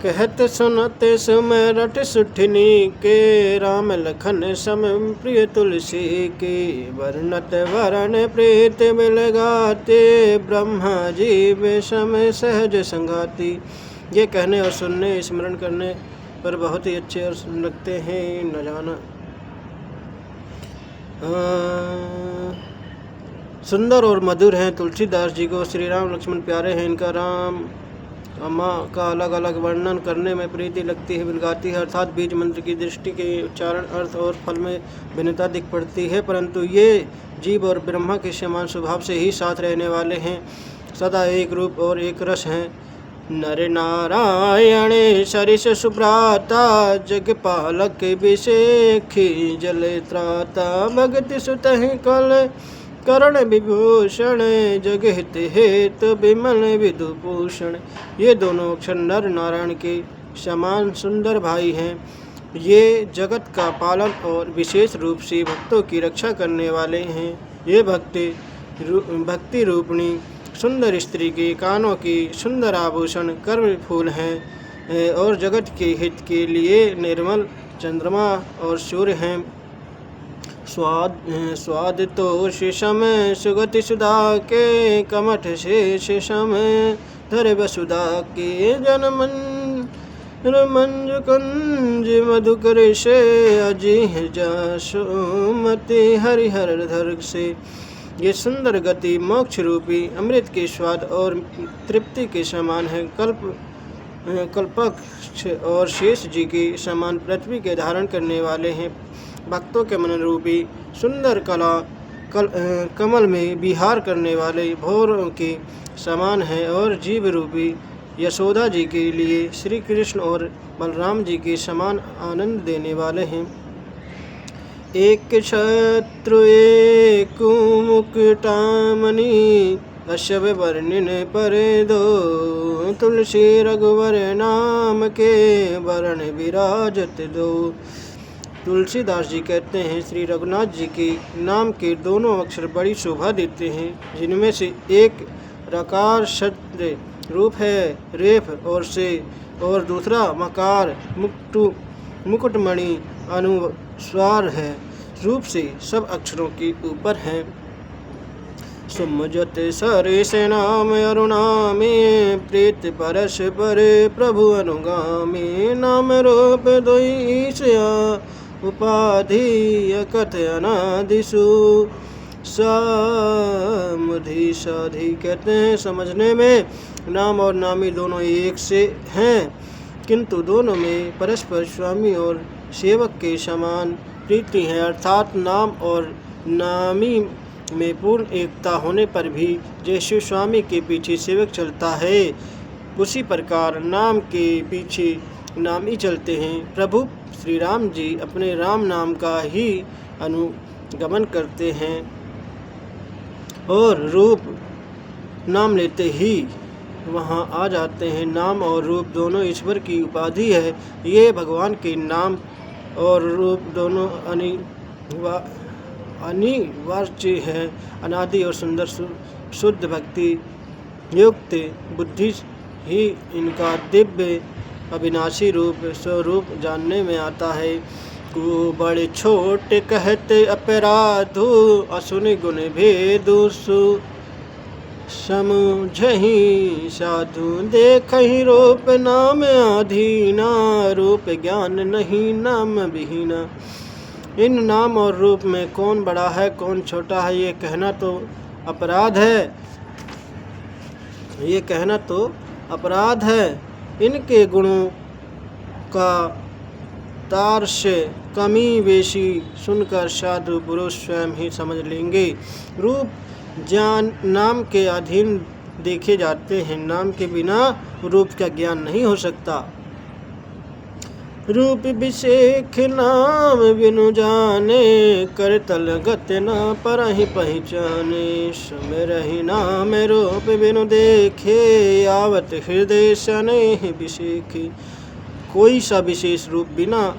कहत सुनते सुमेरठ सुठनी के, राम लखन सम प्रिय तुलसी के। वर्णत वरण प्रीत मिल गाते, ब्रह्मा जी विषम सहज संगाती। ये कहने और सुनने स्मरण करने पर बहुत ही अच्छे और लगते हैं, न जाना सुंदर और मधुर हैं। तुलसीदास जी को श्री राम लक्ष्मण प्यारे हैं। इनका राम माँ का अलग अलग वर्णन करने में प्रीति लगती है, बिलगाती है, अर्थात बीज मंत्र की दृष्टि के उच्चारण, अर्थ और फल में भिन्नता दिख पड़ती है, परंतु ये जीव और ब्रह्मा के समान स्वभाव से ही साथ रहने वाले हैं, सदा एक रूप और एक रस हैं। नर नारायण सरिस सुभ्राता, जगपालक विशेखी जल त्राता। भगति सुतहि कल करण विभूषण, जगहित हेतु विमल विदुभूषण। ये दोनों अक्षर नर नारायण के समान सुंदर भाई हैं। ये जगत का पालन और विशेष रूप से भक्तों की रक्षा करने वाले हैं। ये भक्ति रूपणी सुंदर स्त्री के कानों की सुंदर आभूषण कर्म फूल हैं और जगत के हित के लिए निर्मल चंद्रमा और सूर्य हैं। स्वाद तो शिशम सुगति सुधा के, कमठ से शिशम धर वसुधा के। मंज कुंज मधुकर से, अजिह जासुमति हरिहर धर से। ये सुंदर गति मोक्ष रूपी अमृत के स्वाद और तृप्ति के समान है। कल्पक्ष और शेष जी के समान पृथ्वी के धारण करने वाले हैं। भक्तों के मन रूपी सुंदर कमल में विहार करने वाले भौरों के समान है और जीव रूपी यशोदा जी के लिए श्री कृष्ण और बलराम जी के समान आनंद देने वाले हैं। एक शत्रु एक मुकुटामणि, अश्व वर्णिन पर दो। तुलसी रघुवर नाम के, वरण विराजत दो। तुलसीदास जी कहते हैं, श्री रघुनाथ जी के नाम के दोनों अक्षर बड़ी शोभा देते हैं, जिनमें से एक रकार शब्द रूप है रेफ और से, और दूसरा मकार मुकुटमणि अनुस्वार है, रूप से सब अक्षरों के ऊपर है। सुमजत सरेश नाम अरुणामी, प्रीत परस पर प्रभु अनुगामी। नाम रूप दोईसया, उपाधि अकथ अनादिशु। सामुधि साधि कहते हैं, समझने में नाम और नामी दोनों एक से हैं, किंतु दोनों में परस्पर स्वामी और सेवक के समान प्रीति है, अर्थात नाम और नामी में पूर्ण एकता होने पर भी जैसे स्वामी के पीछे सेवक चलता है, उसी प्रकार नाम के पीछे नामी चलते हैं। प्रभु श्री राम जी अपने राम नाम का ही अनुगमन करते हैं और रूप नाम लेते ही वहाँ आ जाते हैं। नाम और रूप दोनों ईश्वर की उपाधि है। ये भगवान के नाम और रूप दोनों अनिवार्य है। अनादि और सुंदर शुद्ध भक्ति युक्त बुद्धि ही इनका दिव्य अविनाशी रूप स्वरूप जानने में आता है। को बड़े छोटे कहते अपराधु, असुनि गुण भेदु समझहि साधु। देखहि रूप नाम अधीना, रूप ज्ञान नहीं नाम विहीना। इन नाम और रूप में कौन बड़ा है कौन छोटा है, ये कहना तो अपराध है। इनके गुणों का तारस्य कमी बेशी सुनकर साधु पुरुष स्वयं ही समझ लेंगे। रूप ज्ञान नाम के अधीन देखे जाते हैं, नाम के बिना रूप का ज्ञान नहीं हो सकता। रूप विशेख नाम बिनु जाने, कर तल गत न परहि पहचाने। सुमिरहि नाम रूप बिनु देखे, आवत हृदय स्नेह विशेखे। कोई सा विशेष रूप बिना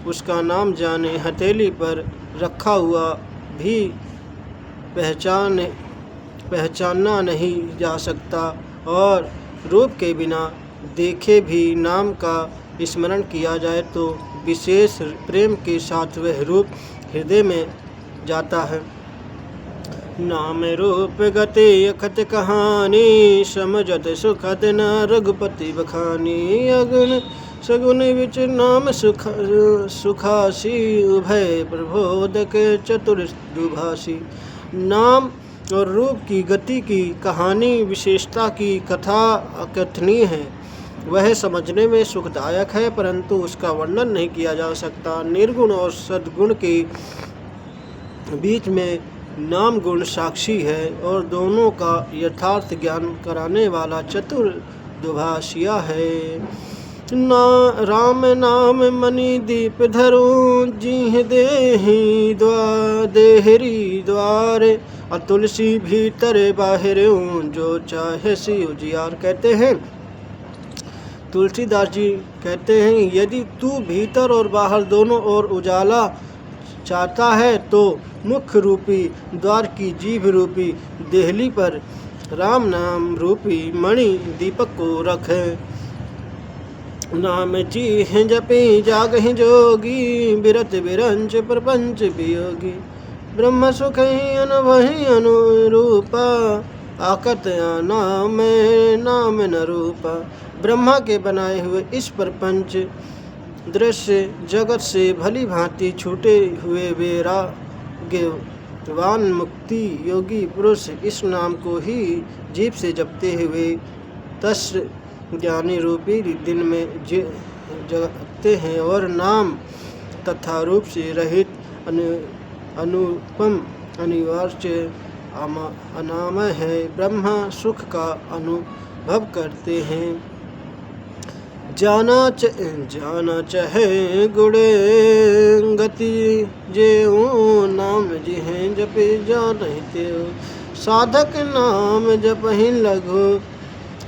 उसका नाम जाने हथेली पर रखा हुआ भी पहचाना नहीं जा सकता, और रूप के बिना देखे भी नाम का स्मरण किया जाए तो विशेष प्रेम के साथ वह रूप हृदय में जाता है। नाम रूप गति अखत कहानी, समझत सुखद न रघुपति बखानी। अगुन सगुन विच नाम सुखासी, उभय प्रबोधक चतुर दुभाषी। नाम और रूप की गति की कहानी विशेषता की कथा अकथनीय है। वह समझने में सुखदायक है, परंतु उसका वर्णन नहीं किया जा सकता। निर्गुण और सद्गुण के बीच में नाम गुण साक्षी है और दोनों का यथार्थ ज्ञान कराने वाला चतुर दुभाषिया है। ना राम नाम मणि दीप धरूं, जीह देहि देहरी द्वारे। तुलसी भीतर बाहरों, जो चाहे सी उजियार। कहते हैं तुलसीदास जी कहते हैं, यदि तू भीतर और बाहर दोनों ओर उजाला चाहता है तो मुख्य रूपी द्वार की जीभ रूपी देहली पर राम नाम रूपी मणि दीपक को रखे। नाम जी हैं जपी जागहि जोगी, बिरत बिरंच प्रपंच वियोगी। ब्रह्म सुख ही अनुभहि अनुरूपा, आकत नाम नाम न रूपा। ब्रह्मा के बनाए हुए इस प्रपंच दृश्य जगत से भली भांति छूटे हुए वैराग्यवान मुक्ति योगी पुरुष इस नाम को ही जीभ से जपते हुए तस् ज्ञानी रूपी दिन में जगते हैं और नाम तथा रूप से रहित अनुपम अनिवार्य अनामय है ब्रह्मा सुख का अनुभव करते हैं। जाना चाहे गुणे गति जेऊ, नाम जिहें जपे जानते। साधक नाम जपहि लघु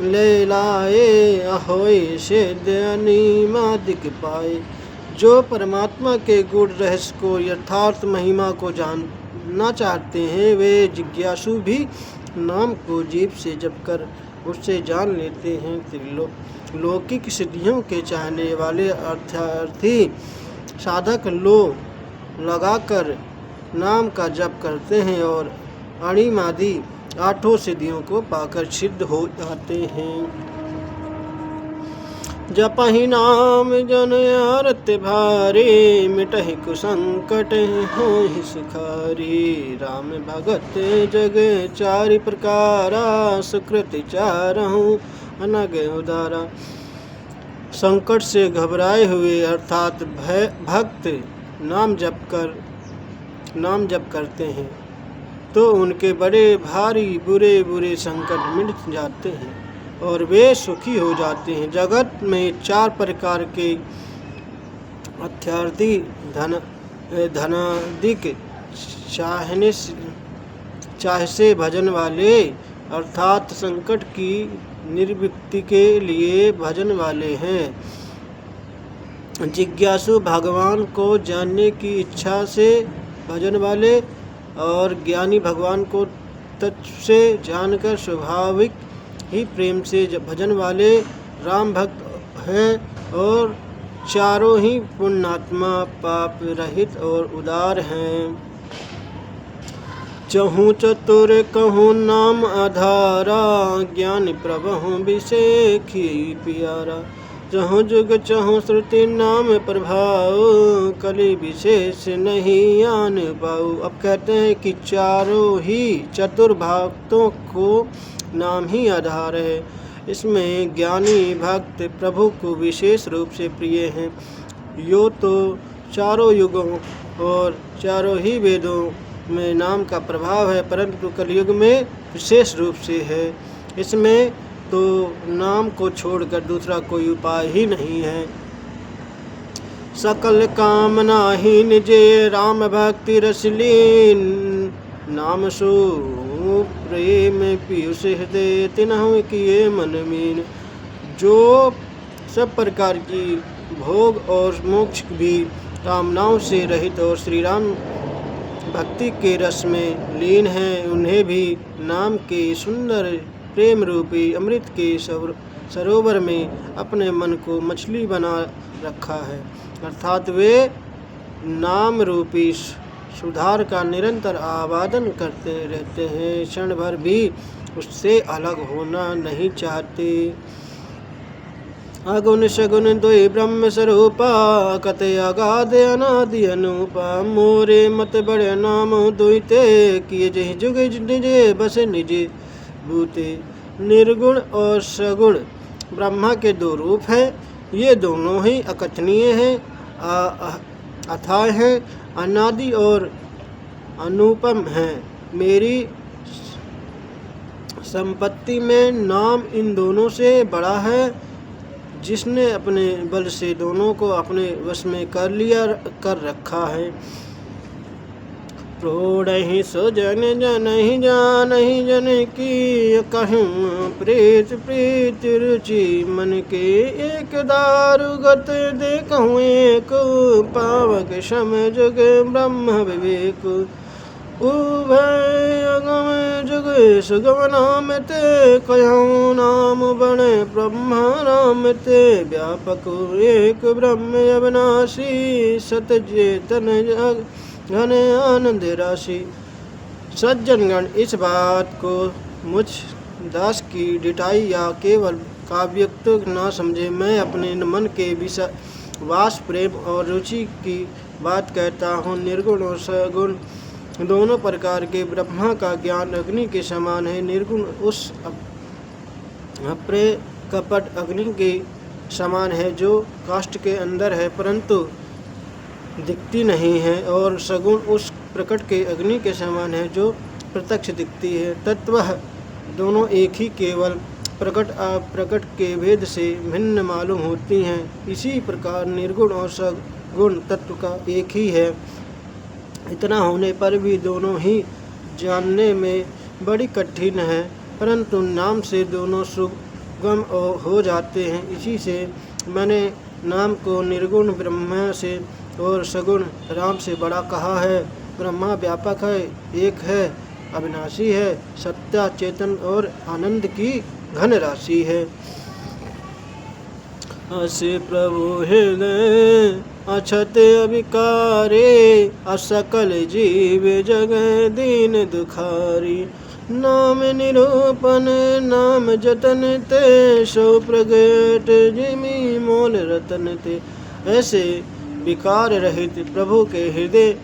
ले लाए, अहोय सिद्ध अनिमादिक पाए। जो परमात्मा के गुण रहस्य को यथार्थ महिमा को जानना चाहते हैं, वे जिज्ञासु भी नाम को जीभ से जपकर उससे जान लेते हैं। लौकिक सिद्धियों के चाहने वाले अर्थार्थी साधक लो लगाकर नाम का जप करते हैं और अणिमादि आठों सिद्धियों को पाकर सिद्ध हो जाते हैं। जपहि नाम जन आरत भारी, मिटहि कुसंकट होहि सुखारी। राम भगत जग चारि प्रकारा, सुकृति चारहु अनग उदारा। संकट से घबराए हुए अर्थात भक्त नाम जप करते हैं तो उनके बड़े भारी बुरे संकट मिट जाते हैं और वे सुखी हो जाते हैं। जगत में चार प्रकार के अर्थार्थी धनादिक चाह से भजन वाले अर्थात संकट की निर्वृत्ति के लिए भजन वाले हैं। जिज्ञासु भगवान को जानने की इच्छा से भजन वाले और ज्ञानी भगवान को तत्व से जानकर स्वाभाविक ही प्रेम से भजन वाले राम भक्त हैं और चारों ही पुण्यात्मा पाप रहित और उदार हैं। चहु चतुर कहूँ नाम आधारा, ज्ञान प्रभु विषेखी प्यारा। चहु जुग चहु श्रुति नाम प्रभाव, कलि विशेष नहीं आन पाऊ। अब कहते हैं कि चारों ही चतुर भक्तों को नाम ही आधार है। इसमें ज्ञानी भक्त प्रभु को विशेष रूप से प्रिय हैं। यो तो चारों युगों और चारों ही वेदों में नाम का प्रभाव है, परंतु कलयुग में विशेष रूप से है। इसमें तो नाम को छोड़कर दूसरा कोई उपाय ही नहीं है। सकल कामनाहीन जे राम भक्ति रसलीन, नाम सो प्रेम पीयूष हृदय तिन्हु किए मन मीन। जो सब प्रकार की भोग और मोक्ष भी कामनाओं से रहित और श्री राम भक्ति के रस में लीन हैं, उन्हें भी नाम के सुंदर प्रेम रूपी अमृत के सरोवर में अपने मन को मछली बना रखा है, अर्थात वे नाम रूपी सुधार का निरंतर आवादन करते रहते हैं, क्षण भर भी उससे अलग होना नहीं चाहते। अगुण सगुण द्वय ब्रह्म स्वरूपा, कते अगाध अनादि अनूपा। मोरे मत बड़े नाम दुईते, किए जहि जुग निजे बस निजे भूते। निर्गुण और सगुण ब्रह्मा के दो रूप हैं, ये दोनों ही अकथनीय हैं, अथाह हैं, अनादि और अनुपम हैं। मेरी संपत्ति में नाम इन दोनों से बड़ा है, जिसने अपने बल से दोनों को अपने वश में कर रखा है। प्रोढ़हि सो जन जन ही जान ही जन की, कहूँ प्रीत प्रीत रुचि मन के। एक दारु गत देखूँ एक, पावक सम जुग ब्रह्म विवेक। उभय अगम जुग सुगम नाम ते, कहूँ नाम बणे ब्रह्म राम ते। व्यापक एक ब्रह्म अविनाशी, सत चेतन घन आनंद राशि। सज्जनगण, इस बात को मुझ दास की डिटाई या केवल काव्योक्त न समझे। मैं अपने मन के विश्वास, प्रेम और रुचि की बात कहता हूँ। निर्गुण और सगुण दोनों प्रकार के ब्रह्मा का ज्ञान अग्नि के समान है। निर्गुण उस अप्रिय कपट अग्नि के समान है जो काष्ठ के अंदर है परंतु दिखती नहीं है, और सगुण उस प्रकट के अग्नि के समान है जो प्रत्यक्ष दिखती है। तत्वः दोनों एक ही, केवल प्रकट अप्रकट के भेद से भिन्न मालूम होती हैं। इसी प्रकार निर्गुण और सगुण तत्व का एक ही है। इतना होने पर भी दोनों ही जानने में बड़ी कठिन है, परंतु नाम से दोनों सुगम हो जाते हैं। इसी से मैंने नाम को निर्गुण ब्रह्मा से और सगुण राम से बड़ा कहा है। ब्रह्मा व्यापक है, एक है, अविनाशी है, सत्ता चेतन और आनंद की घन राशि है। असे प्रभु हृदय अछत अविकारे, असकल जीव जग दीन दुखारी। नाम निरूपण नाम जतन ते, सो प्रगट जिमि मोल रतन ते। ऐसे विकार रहित प्रभु के हृदय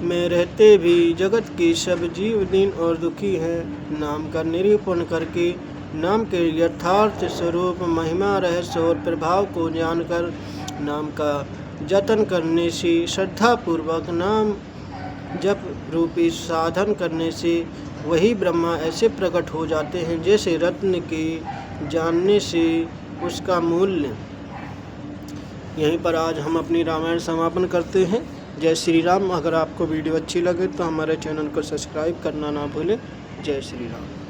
में रहते भी जगत की सब जीव दीन और दुखी हैं। नाम का निरूपण करके नाम के यथार्थ स्वरूप, महिमा, रहस्य और प्रभाव को जानकर नाम का जतन करने से, श्रद्धापूर्वक नाम जप रूपी साधन करने से वही ब्रह्मा ऐसे प्रकट हो जाते हैं जैसे रत्न के जानने से उसका मूल्य। यहीं पर आज हम अपनी रामायण समापन करते हैं। जय श्री राम। अगर आपको वीडियो अच्छी लगे तो हमारे चैनल को सब्सक्राइब करना ना भूलें। जय श्री राम।